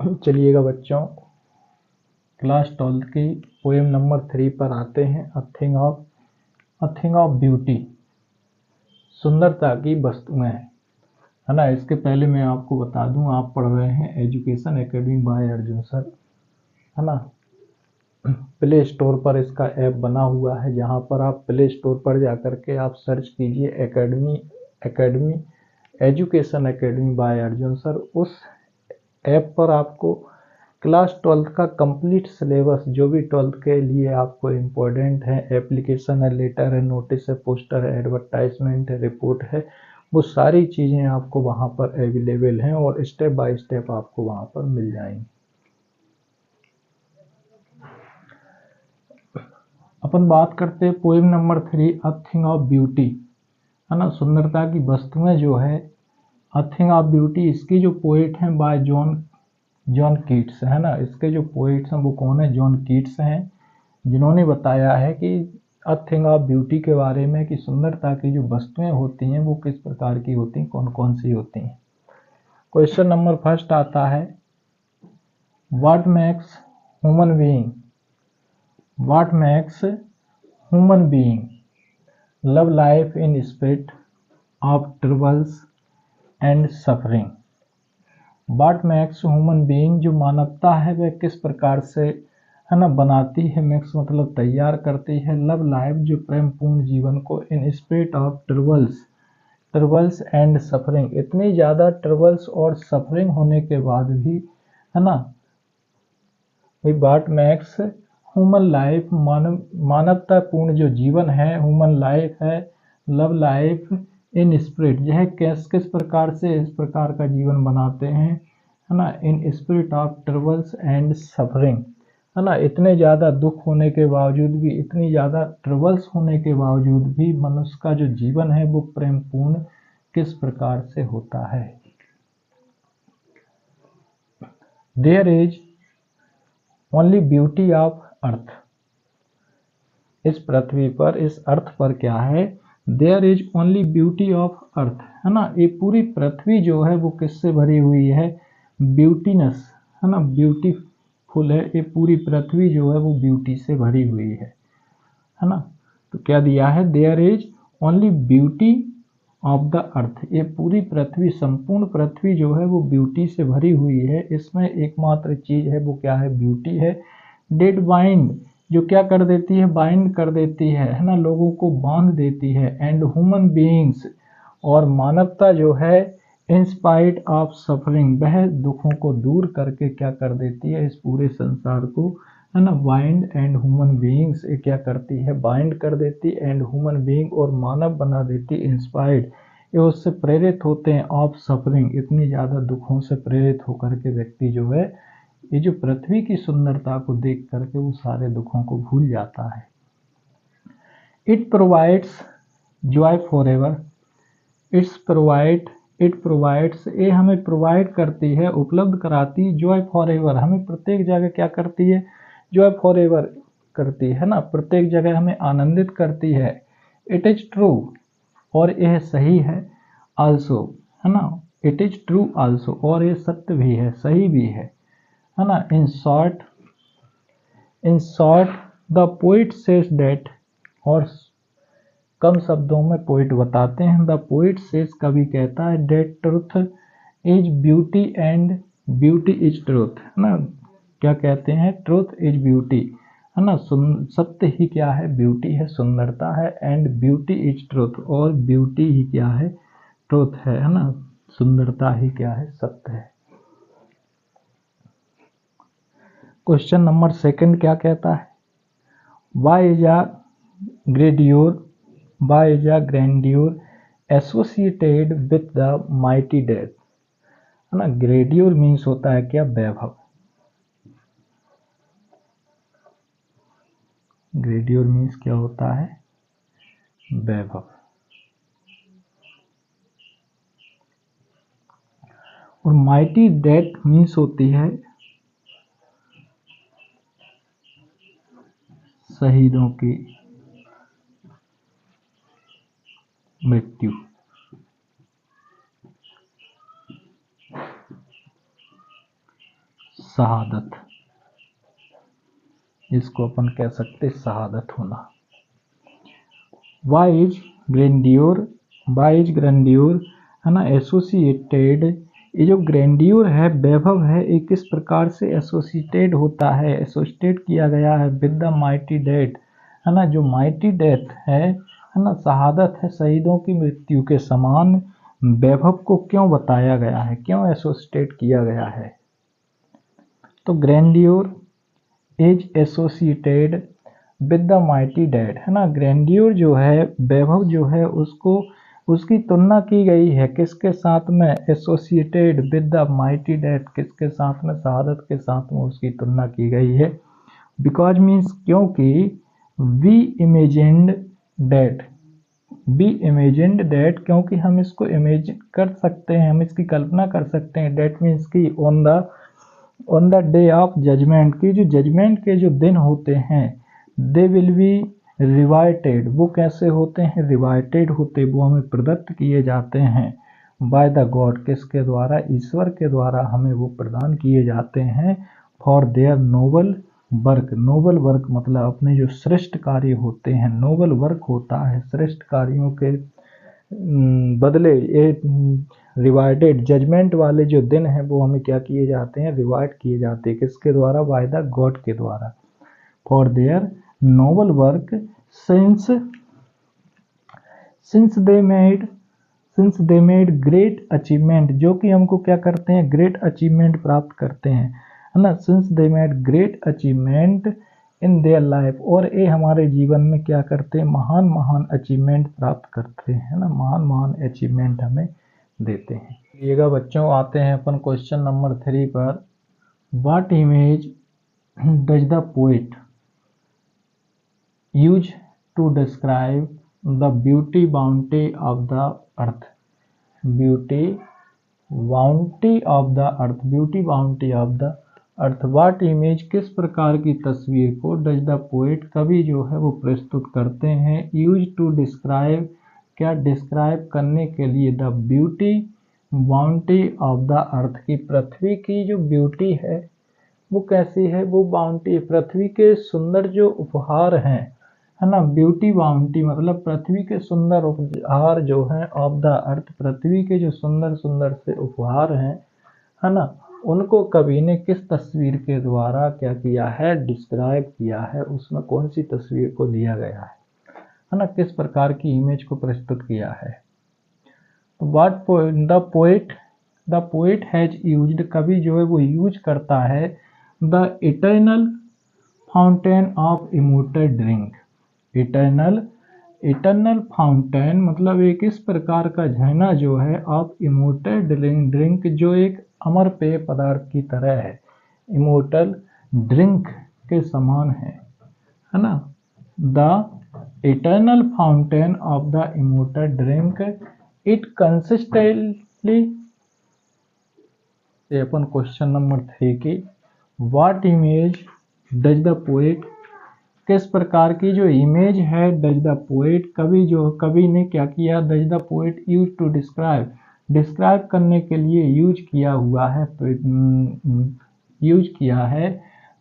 चलिएगा बच्चों, क्लास 12 की पोएम नंबर 3 पर आते हैं। अ थिंग ऑफ ब्यूटी, सुंदरता की वस्तुएं, है ना। इसके पहले मैं आपको बता दूं, आप पढ़ रहे हैं education academy by Arjun sir, है ना। प्ले स्टोर पर इसका ऐप बना हुआ है, जहां पर आप प्ले स्टोर पर जाकर के आप सर्च कीजिए academy education academy by Arjun sir. उस ऐप पर आपको क्लास 12 का कंप्लीट सिलेबस, जो भी 12th के लिए आपको इम्पोर्टेंट है, एप्लीकेशन है, लेटर है, नोटिस है, पोस्टर है, एडवर्टाइजमेंट है, रिपोर्ट है, वो सारी चीज़ें आपको वहाँ पर अवेलेबल हैं और स्टेप बाय स्टेप आपको वहाँ पर मिल जाएंगी। अपन बात करते हैं poem number 3, a thing of beauty, है ना। सुंदरता की वस्तुएं जो है, अ थिंग ऑफ ब्यूटी, इसकी जो पोएट हैं बाय जॉन कीट्स, है ना। इसके जो पोएट्स हैं वो कौन है? जॉन कीट्स हैं, जिन्होंने बताया है कि अ थिंग ऑफ ब्यूटी के बारे में कि सुंदरता की जो वस्तुएं होती हैं वो किस प्रकार की होती हैं, कौन कौन सी होती हैं। क्वेश्चन नंबर फर्स्ट आता है, what makes human being, what makes human being love life in spirit of troubles and suffering. What makes human being, जो मानवता है वह किस प्रकार से, है ना, बनाती है, मेक्स मतलब तैयार करती है, लव लाइफ जो प्रेमपूर्ण जीवन को, in spirit of troubles and suffering, इतनी ज़्यादा ट्रबल्स और सफरिंग होने के बाद भी, है ना, व्हाट मैक्स ह्यूमन लाइफ, मानवतापूर्ण जो जीवन है, ह्यूमन लाइफ है, लव लाइफ इन स्पिरिट, यह किस प्रकार से इस प्रकार का जीवन बनाते हैं, है ना, in spirit of troubles and suffering, है ना। इतने ज़्यादा दुख होने के बावजूद भी, इतनी ज़्यादा ट्रबल्स होने के बावजूद भी मनुष्य का जो जीवन है वो प्रेमपूर्ण किस प्रकार से होता है। There is only beauty of earth, इस पृथ्वी पर, इस अर्थ पर क्या है? There is only beauty of earth, है ना। ये पूरी पृथ्वी जो है वो किससे भरी हुई है? ब्यूटीनेस, है ना, ब्यूटीफुल है। ये पूरी पृथ्वी जो है वो ब्यूटी से भरी हुई है ना। तो क्या दिया है? There is only beauty of the earth, ये पूरी पृथ्वी, संपूर्ण पृथ्वी जो है वो ब्यूटी से भरी हुई है। इसमें एकमात्र चीज है वो क्या है? ब्यूटी है। डेड बाइंड, जो क्या कर देती है? बाइंड कर देती है ना, लोगों को बांध देती है। एंड ह्यूमन बीइंग्स, और मानवता जो है, इन स्पाइट ऑफ सफरिंग, वह दुखों को दूर करके क्या कर देती है? इस पूरे संसार को, है ना, बाइंड एंड ह्यूमन बीइंग्स, ये क्या करती है? बाइंड कर देती, एंड ह्यूमन बीइंग, और मानव बना देती, इंस्पायर्ड, ये उससे प्रेरित होते हैं, ऑफ सफरिंग, इतनी ज़्यादा दुखों से प्रेरित होकर के व्यक्ति जो है, ये जो पृथ्वी की सुंदरता को देख करके वो सारे दुखों को भूल जाता है। It provides Joy for ever, it provides, ये हमें प्रोवाइड करती है, उपलब्ध कराती, जॉय फॉर एवर, हमें प्रत्येक जगह क्या करती है? जॉय फॉर एवर करती है ना, प्रत्येक जगह हमें आनंदित करती है। इट इज ट्रू, और यह सही है, आल्सो, है ना, इट इज ट्रू आल्सो, और ये सत्य भी है, सही भी है ना। In short the poet says that, और कम शब्दों में पोइट बताते हैं, द पोइट सेज, कवि कहता है, that truth is beauty and beauty is truth, है ना। क्या कहते हैं? ट्रुथ इज ब्यूटी, है ना, सत्य ही क्या है? ब्यूटी है, सुंदरता है। एंड ब्यूटी इज ट्रुथ, और ब्यूटी ही क्या है? ट्रुथ है ना, सुंदरता ही क्या है? सत्य है। क्वेश्चन नंबर सेकंड क्या कहता है? Why is a grandeur associated with the mighty death, है ना। ग्रेड्योर मीन्स होता है क्या? वैभव। ग्रेड्योर मीन्स क्या होता है? वैभव। और माइटी डेथ मीन्स होती है शहीदों की मृत्यु। शहादत, इसको अपन कह सकते शहादत होना। वाइज ग्रैंड्योर, वाइज ग्रैंड्योर है ना एसोसिएटेड, ये जो ग्रैंड्योर है वैभव है ये किस प्रकार से एसोसिएटेड होता है, एसोसिएट किया गया है विद द माइटी डेथ, है ना जो माइटी डेथ है ना शहादत है शहीदों की मृत्यु के समान वैभव को क्यों बताया गया है, क्यों एसोसिएट किया गया है। तो grandeur is associated with the mighty dead, है ना ग्रैंड्योर जो है वैभव जो है उसको उसकी तुलना की गई है किसके साथ में, associated with the mighty dead, किसके साथ में, शहादत के साथ में उसकी तुलना की गई है। बिकॉज मीन्स क्योंकि we imagined dead, we imagined dead क्योंकि हम इसको इमेजिन कर सकते हैं, हम इसकी कल्पना कर सकते हैं। डेट मीन्स की on the day of judgement, की जो जजमेंट के जो दिन होते हैं दे विल बी रिवाइटेड, वो कैसे होते हैं, रिवाइटेड होते, वो हमें प्रदत्त किए जाते हैं बाय द गॉड, किसके द्वारा, ईश्वर के द्वारा हमें वो प्रदान किए जाते हैं for their noble work, noble work मतलब अपने जो श्रेष्ठ कार्य होते हैं, नोबल वर्क होता है श्रेष्ठ कार्यों के बदले ये रिवाइडेड जजमेंट वाले जो दिन हैं वो हमें क्या किए जाते हैं, रिवाइड किए जाते हैं किसके द्वारा, बाय द गॉड के द्वारा, for their noble work since they made great achievement, जो कि हमको क्या करते हैं, ग्रेट अचीवमेंट प्राप्त करते हैं, है ना, since they made great achievement in their life, और ये हमारे जीवन में क्या करते हैं, महान महान अचीवमेंट प्राप्त करते हैं ना, महान महान अचीवमेंट हमें देते हैं। देखिएगा बच्चों आते हैं अपन क्वेश्चन नंबर 3 पर। What image does the poet use to describe the beauty bounty of the earth, beauty bounty of the earth, beauty bounty of the earth. What image किस प्रकार की तस्वीर को डज द पोएट कवि जो है वो प्रस्तुत करते हैं, यूज टू डिस्क्राइब क्या डिस्क्राइब करने के लिए, the beauty bounty of the earth की पृथ्वी की जो ब्यूटी है वो कैसी है, वो बाउंटी पृथ्वी के सुंदर जो उपहार हैं, है ना, ब्यूटी बाउंटी मतलब पृथ्वी के सुंदर उपहार जो हैं ऑफ द अर्थ, पृथ्वी के जो सुंदर सुंदर से उपहार हैं, है ना, उनको कवि ने किस तस्वीर के द्वारा क्या किया है, डिस्क्राइब किया है, उसमें कौन सी तस्वीर को लिया गया है ना, किस प्रकार की इमेज को प्रस्तुत किया है। तो what the poet has used, कवि जो है वो यूज करता है the eternal fountain of immortal drink, eternal fountain मतलब एक इस प्रकार का झरना जो है ऑफ इमोर्टल ड्रिंक जो एक अमर पेय पदार्थ की तरह है, इमोर्टल ड्रिंक के समान है ना, the eternal fountain of the immortal drink it consistently. Upon question number 3 की what image does the poet, किस प्रकार की जो इमेज है डज द पोएट कवि ने क्या किया, does the poet use to describe करने के लिए यूज किया है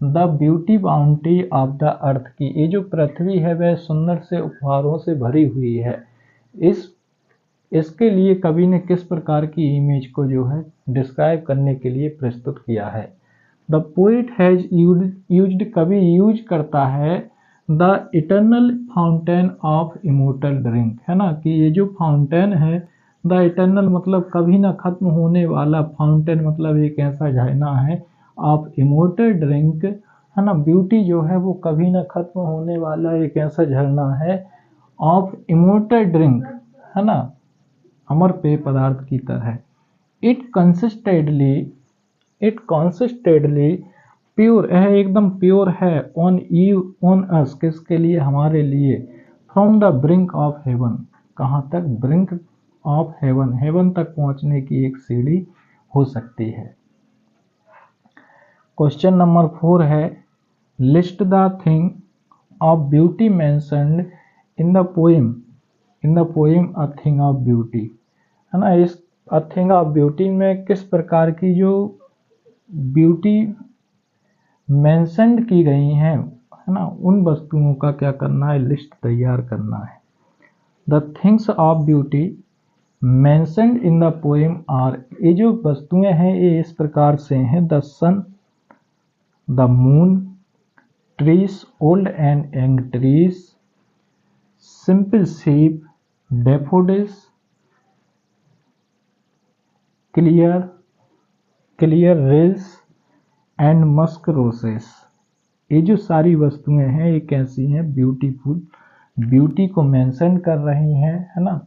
the beauty bounty of the earth की, ये जो पृथ्वी है वह सुंदर से उपहारों से भरी हुई है, इसके लिए कवि ने किस प्रकार की इमेज को जो है डिस्क्राइब करने के लिए प्रस्तुत किया है। द पोएट हैज यूज्ड कवि यूज करता है the eternal fountain of immortal drink, है ना, कि ये जो फाउंटेन है द इटर्नल मतलब कभी ना खत्म होने वाला, फाउंटेन मतलब एक ऐसा झरना है, ऑफ इमोर्टल ड्रिंक है ना, ब्यूटी जो है वो कभी ना खत्म होने वाला एक ऐसा झरना है ऑफ इमोर्टल ड्रिंक, है ना, अमर पेय पदार्थ की तरह। इट कंसिस्टेडली प्योर है, एकदम प्योर है, ऑन अस किसके लिए, हमारे लिए, from the brink of heaven, कहाँ तक, ब्रिंक ऑफ हेवन, हेवन तक पहुंचने की एक सीढ़ी हो सकती है। क्वेश्चन नंबर 4 है list the thing of beauty mentioned in the poem a thing of beauty, है ना, इस अ थिंग ऑफ ब्यूटी में किस प्रकार की जो ब्यूटी मेंशन्ड की गई हैं, है ना, उन वस्तुओं का क्या करना है, लिस्ट तैयार करना है। The things of beauty mentioned in the poem are, ये जो वस्तुएं हैं ये इस प्रकार से हैं, the sun, the moon, trees, old and young trees, simple sheep, daffodils, clear rills and musk roses. ये जो सारी वस्तुएं हैं ये कैसी हैं, ब्यूटीफुल, ब्यूटी को मेंशन कर रही हैं, है ना,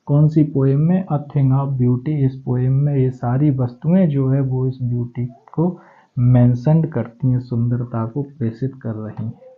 कौन सी पोएम में, अ थिंग ऑफ ब्यूटी। इस पोएम में ये सारी वस्तुएं जो है वो इस ब्यूटी को मेंशन करती हैं, सुंदरता को प्रेषित कर रही हैं।